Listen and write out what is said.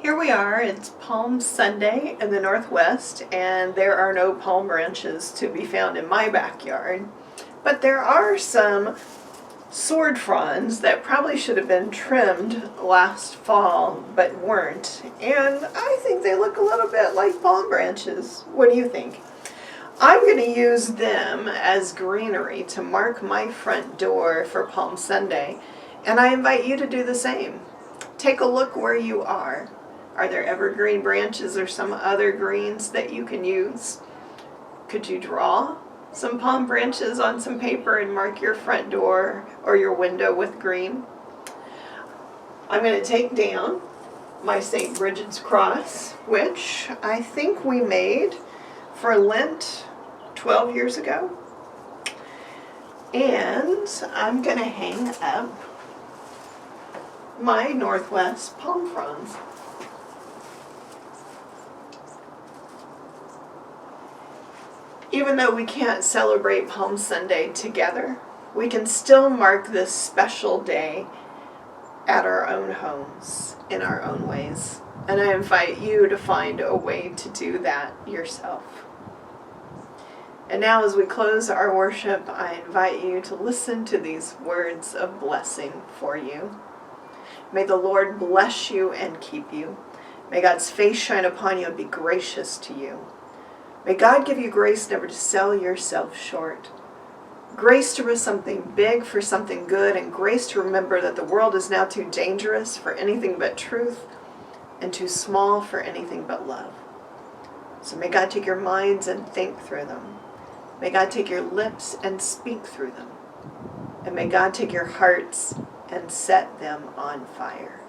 Here we are, it's Palm Sunday in the Northwest, and there are no palm branches to be found in my backyard. But there are some sword fronds that probably should have been trimmed last fall, but weren't. And I think they look a little bit like palm branches. What do you think? I'm going to use them as greenery to mark my front door for Palm Sunday, and I invite you to do the same. Take a look where you are. Are there evergreen branches or some other greens that you can use? Could you draw some palm branches on some paper and mark your front door or your window with green? I'm going to take down my St. Bridget's cross, which I think we made for Lent 12 years ago. And I'm going to hang up my Northwest palm fronds. Even though we can't celebrate Palm Sunday together, we can still mark this special day at our own homes, in our own ways. And I invite you to find a way to do that yourself. And now as we close our worship, I invite you to listen to these words of blessing for you. May the Lord bless you and keep you. May God's face shine upon you and be gracious to you. May God give you grace never to sell yourself short. Grace to risk something big for something good, and grace to remember that the world is now too dangerous for anything but truth and too small for anything but love. So may God take your minds and think through them. May God take your lips and speak through them. And may God take your hearts and set them on fire.